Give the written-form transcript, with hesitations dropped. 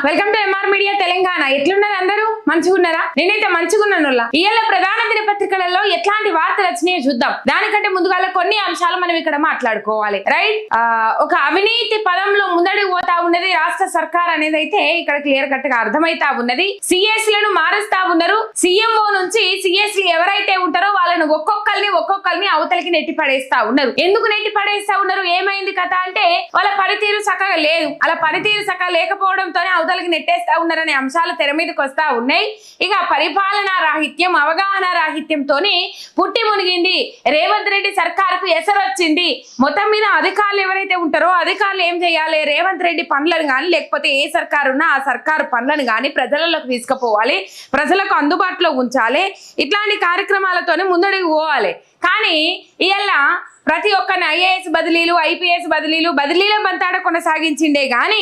Welcome to MR media Telangana. ఎట్లున్నారు అందరూ? మంచిగున్నారా? నేనైతే మంచిగున్నాను. ఇవాళ ప్రధాన దినపత్రికలలో ఎట్లాంటి వార్తలు వచ్చినాయో చూద్దాం. దానికంటే ముందుగా కొన్ని అంశాలు మనం ఇక్కడ మాట్లాడుకోవాలి. రైట్, ఒక అవినీతి పదంలో ముందడుగు పోతా ఉన్నది రాష్ట్ర సర్కార్ అనేది అయితే ఇక్కడ క్లియర్ కట్ గా అర్థమైతా ఉన్నది. సిఎస్ లను మారుస్తా ఉన్నారు. సీఎంఓ నుంచి సిఎస్ ఎవరైతే ఉంటారో వాళ్ళను ఒక్కొక్కరిని అవతలికి నెట్టి పడేస్తా ఉన్నారు. ఎందుకు నెట్టి పడేస్తా ఉన్నారు? ఏమైంది కథ అంటే వాళ్ళ పనితీరు చక్కగా లేదు. అలా పనితీరు చక్కగా లేకపోవడంతోనే అవతలికి నెట్టేస్తా ఉన్నారనే అంశాలు తెర మీదకి వస్తా ఉన్నాయి. ఇక పరిపాలనా రాహిత్యం, అవగాహన రాహిత్యంతోనే పుట్టి మునిగింది. రేవంత్ రెడ్డి సర్కారుకు ఎసరొచ్చింది. మొత్తం మీద అధికారులు ఎవరైతే ఉంటారో అధికారులు ఏం చేయాలి? రేవంత్ రెడ్డి పనులను కానీ లేకపోతే ఏ సర్కారు ఉన్నా ఆ సర్కారు పనులను కానీ ప్రజలలోకి తీసుకుపోవాలి, ప్రజలకు అందుబాటులో ఉంచాలి. ఇట్లాంటి కార్యక్రమాలతోనే ముందడుగు పోవాలి. కానీ ఇవాళ ప్రతి ఒక్కరిని ఐఏఎస్ బదిలీలు, ఐపీఎస్ బదిలీల బంతాడ కొనసాగించిండే గాని